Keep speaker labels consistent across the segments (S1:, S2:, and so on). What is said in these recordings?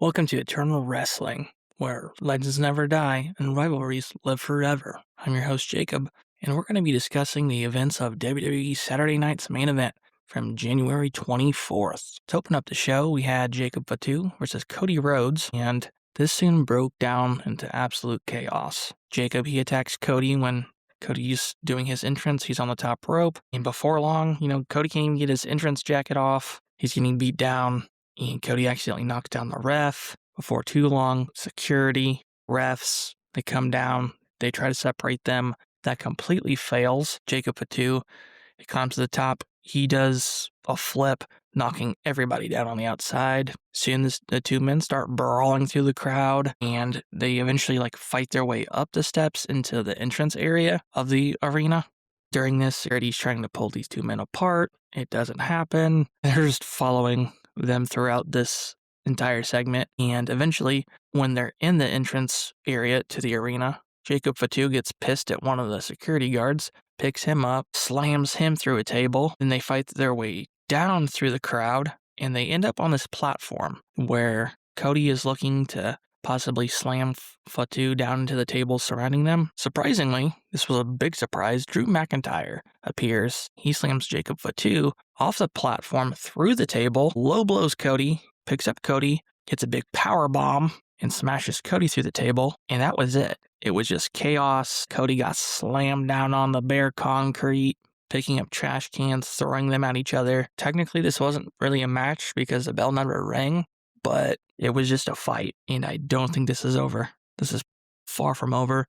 S1: Welcome to Eternal Wrestling, where legends never die and rivalries live forever. I'm your host, Jacob, and we're going to be discussing the events of WWE Saturday Night's main event from January 24th. To open up the show, we had Jacob Fatu versus Cody Rhodes, and this soon broke down into absolute chaos. Jacob, he attacks Cody when Cody's doing his entrance. He's on the top rope, and before long, Cody can't even get his entrance jacket off. He's getting beat down. And Cody accidentally knocks down the ref. Before too long, security, refs, they come down. They try to separate them. That completely fails. Jacob Fatu, he climbs to the top. He does a flip, knocking everybody down on the outside. Soon the two men start brawling through the crowd, and they eventually fight their way up the steps into the entrance area of the arena. During this, security's trying to pull these two men apart. It doesn't happen. They're just following them throughout this entire segment, and eventually, when they're in the entrance area to the arena, Jacob Fatu gets pissed at one of the security guards, picks him up, slams him through a table, then they fight their way down through the crowd, and they end up on this platform where Cody is looking to possibly slam Fatu down into the tables surrounding them. Surprisingly, this was a big surprise, Drew McIntyre appears. He slams Jacob Fatu off the platform through the table, low blows Cody, picks up Cody, hits a big power bomb, and smashes Cody through the table, and that was it. It was just chaos. Cody got slammed down on the bare concrete, picking up trash cans, throwing them at each other. Technically, this wasn't really a match because the bell never rang, but it was just a fight, and I don't think this is over. This is far from over,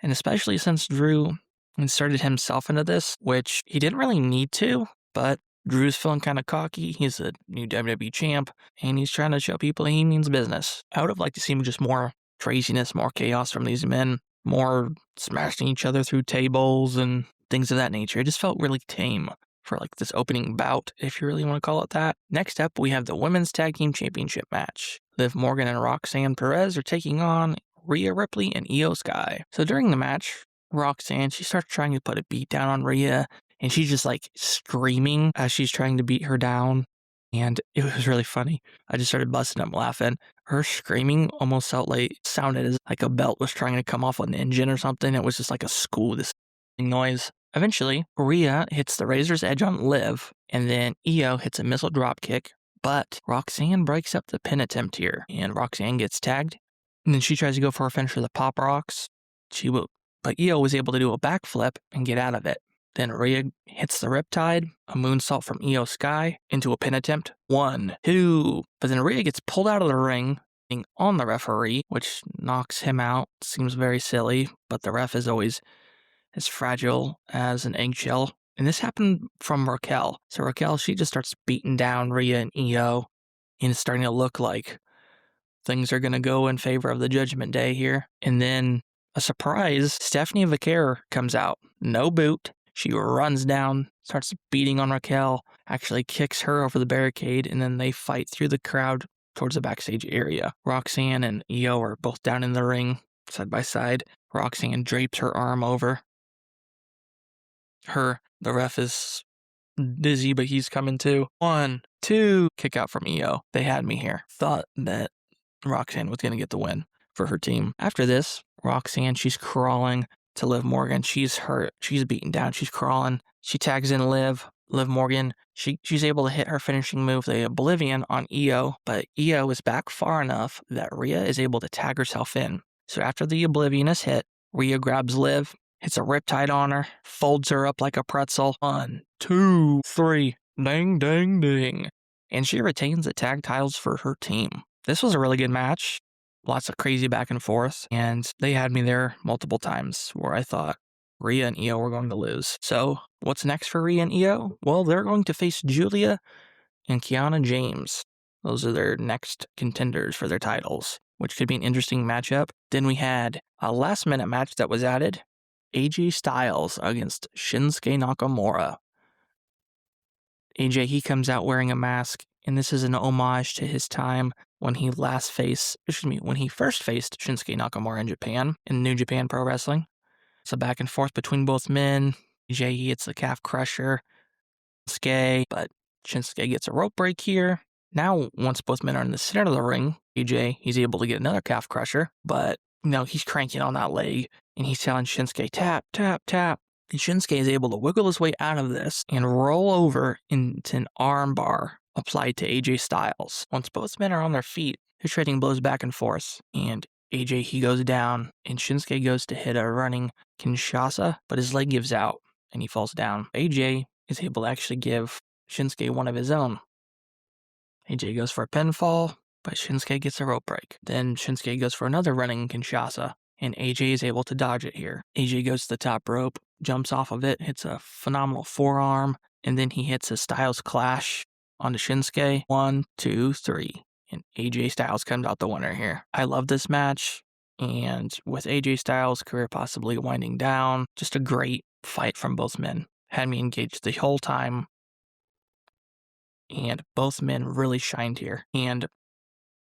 S1: and especially since Drew inserted himself into this, which he didn't really need to, but Drew's feeling kind of cocky. He's a new WWE champ, and he's trying to show people he means business. I would have liked to see just more craziness, more chaos from these men, more smashing each other through tables and things of that nature. It just felt really tame for this opening bout, if you really want to call it that. Next up, we have the Women's Tag Team Championship match. Liv Morgan and Roxanne Perez are taking on Rhea Ripley and Io Sky. So during the match, Roxanne, she starts trying to put a beat down on Rhea, and she's just screaming as she's trying to beat her down. And it was really funny. I just started busting up laughing. Her screaming almost sounded as like a belt was trying to come off an engine or something. It was just like a school, this noise. Eventually, Rhea hits the Razor's Edge on Liv, and then Io hits a missile dropkick, but Roxanne breaks up the pin attempt here, and Roxanne gets tagged, and then she tries to go for a finish for the Pop Rocks. But Io was able to do a backflip and get out of it. Then Rhea hits the Riptide, a moonsault from Io Sky, into a pin attempt. 1, 2. But then Rhea gets pulled out of the ring on the referee, which knocks him out. Seems very silly, but the ref is always as fragile as an eggshell. And this happened from Raquel. So Raquel, she just starts beating down Rhea and Io, and it's starting to look like things are going to go in favor of the Judgment Day here. And then a surprise, Stephanie Vaquer comes out. No boot. She runs down, starts beating on Raquel, actually kicks her over the barricade, and then they fight through the crowd towards the backstage area. Roxanne and Io are both down in the ring, side by side. Roxanne drapes her arm over her. The ref is dizzy, but he's coming too. 1, 2, kick out from Io. They had me here. Thought that Roxanne was going to get the win for her team. After this, Roxanne, she's crawling to Liv Morgan. She's hurt. She's beaten down. She's crawling. She tags in Liv Morgan. She's able to hit her finishing move, the Oblivion, on Io, but Io is back far enough that Rhea is able to tag herself in. So after the Oblivion is hit, Rhea grabs Liv, hits a Riptide on her, folds her up like a pretzel. 1, 2, 3. Ding, ding, ding. And she retains the tag titles for her team. This was a really good match. Lots of crazy back and forth, and they had me there multiple times where I thought Rhea and Io were going to lose. So what's next for Rhea and Io? Well, they're going to face Julia and Kiana James. Those are their next contenders for their titles, which could be an interesting matchup. Then we had a last-minute match that was added. AJ Styles against Shinsuke Nakamura. AJ, he comes out wearing a mask, and this is an homage to his time when he first faced Shinsuke Nakamura in Japan, in New Japan Pro Wrestling. So back and forth between both men. AJ, he hits the calf crusher. Shinsuke, but Shinsuke gets a rope break here. Now, once both men are in the center of the ring, AJ, he's able to get another calf crusher, but he's cranking on that leg, and he's telling Shinsuke, tap, tap, tap. And Shinsuke is able to wiggle his way out of this and roll over into an arm bar applied to AJ Styles. Once both men are on their feet, they're trading blows back and forth, and AJ, he goes down, and Shinsuke goes to hit a running Kinshasa, but his leg gives out, and he falls down. AJ is able to actually give Shinsuke one of his own. AJ goes for a pinfall, but Shinsuke gets a rope break. Then Shinsuke goes for another running Kinshasa, and AJ is able to dodge it here. AJ goes to the top rope, jumps off of it, hits a phenomenal forearm, and then he hits a Styles Clash onto Shinsuke. 1, 2, 3. And AJ Styles comes out the winner here. I love this match, and with AJ Styles' career possibly winding down, just a great fight from both men. Had me engaged the whole time, and both men really shined here. And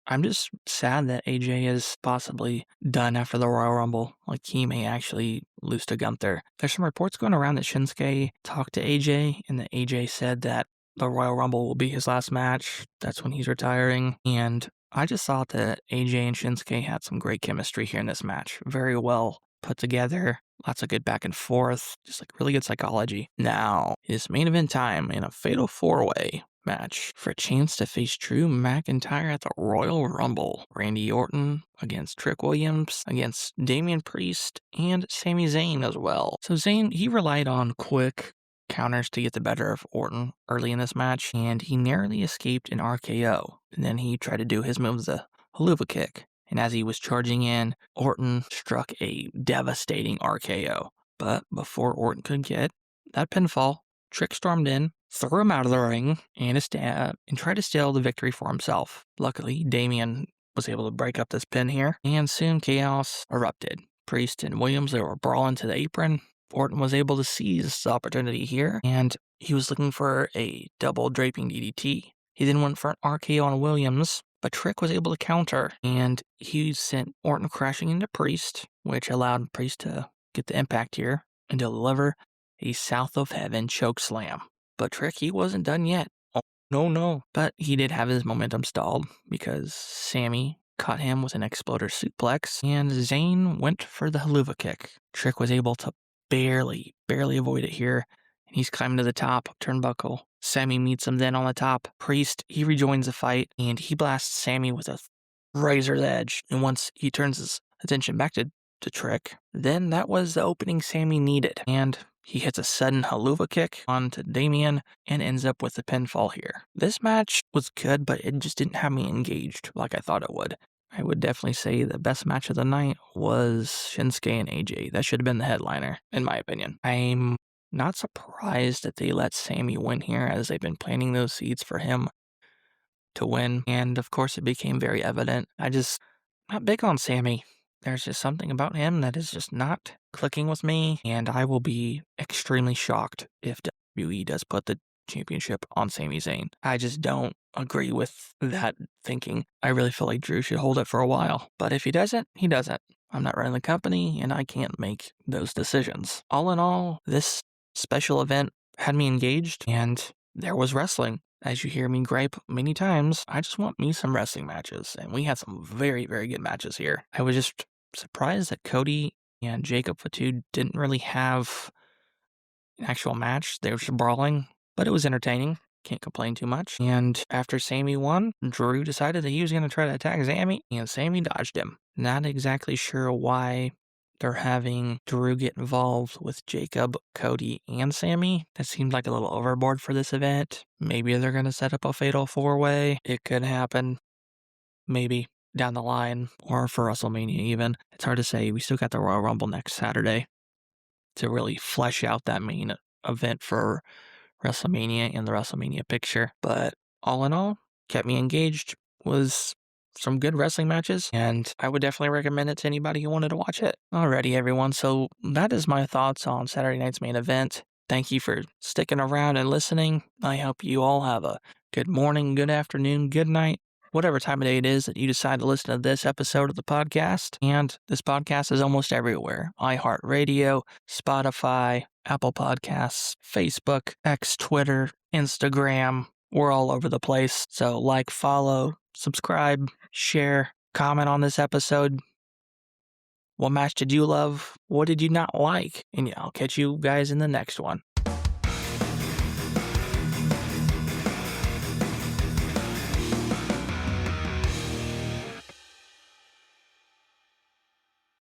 S1: I'm just sad that AJ is possibly done after the Royal Rumble. Like, he may actually lose to Gunther. There's some reports going around that Shinsuke talked to AJ, and that AJ said that the Royal Rumble will be his last match. That's when he's retiring. And I just thought that AJ and Shinsuke had some great chemistry here in this match. Very well put together. Lots of good back and forth. Just like really good psychology. Now, it's main event time in a fatal 4-way match for a chance to face Drew McIntyre at the Royal Rumble. Randy Orton against Trick Williams, against Damian Priest, and Sami Zayn as well. So Zayn, he relied on quick counters to get the better of Orton early in this match, and he narrowly escaped an RKO. And then he tried to do his move, the haluva kick. And as he was charging in, Orton struck a devastating RKO. But before Orton could get that pinfall, Trick stormed in, threw him out of the ring, and tried to steal the victory for himself. Luckily, Damian was able to break up this pin here, and soon chaos erupted. Priest and Williams, they were brawling to the apron. Orton was able to seize the opportunity here, and he was looking for a double draping DDT. He then went for an RKO on Williams, but Trick was able to counter, and he sent Orton crashing into Priest, which allowed Priest to get the impact here and deliver a South of Heaven choke slam. But Trick, he wasn't done yet. Oh, no. But he did have his momentum stalled because Sami caught him with an exploder suplex, and Zayn went for the haluva kick. Trick was able to barely avoid it here, and he's climbing to the top turnbuckle. Sami meets him then on the top. Priest, he rejoins the fight, and he blasts Sami with a razor's edge. And once he turns his attention back to Trick, then that was the opening Sami needed. And he hits a sudden haluva kick onto Damian and ends up with the pinfall here. This match was good, but it just didn't have me engaged like I thought it would. I would definitely say the best match of the night was Shinsuke and AJ. That should have been the headliner, in my opinion. I'm not surprised that they let Sami win here, as they've been planting those seeds for him to win. And of course, it became very evident. Not big on Sami. There's just something about him that is just not clicking with me, and I will be extremely shocked if WWE does put the championship on Sami Zayn. I just don't agree with that thinking. I really feel like Drew should hold it for a while, but if he doesn't, he doesn't. I'm not running the company, and I can't make those decisions. All in all, this special event had me engaged, and there was wrestling. As you hear me gripe many times, I just want me some wrestling matches, and we had some very, very good matches here. I was just surprised that Cody and Jacob Fatu didn't really have an actual match. They were just brawling, but it was entertaining. Can't complain too much. And after Sami won, Drew decided that he was going to try to attack Sami, and Sami dodged him. Not exactly sure why they're having Drew get involved with Jacob, Cody, and Sami. That seemed like a little overboard for this event. Maybe they're going to set up a fatal 4-way. It could happen. Maybe down the line, or for WrestleMania even. It's hard to say. We still got the Royal Rumble next Saturday to really flesh out that main event for WrestleMania and the WrestleMania picture. But all in all, kept me engaged. Was some good wrestling matches, and I would definitely recommend it to anybody who wanted to watch it. Alrighty, everyone. So that is my thoughts on Saturday night's main event. Thank you for sticking around and listening. I hope you all have a good morning, good afternoon, good night, whatever time of day it is that you decide to listen to this episode of the podcast. And this podcast is almost everywhere. iHeartRadio, Spotify, Apple Podcasts, Facebook, X, Twitter, Instagram. We're all over the place. So like, follow, subscribe, share, comment on this episode. What match did you love? What did you not like? And I'll catch you guys in the next one.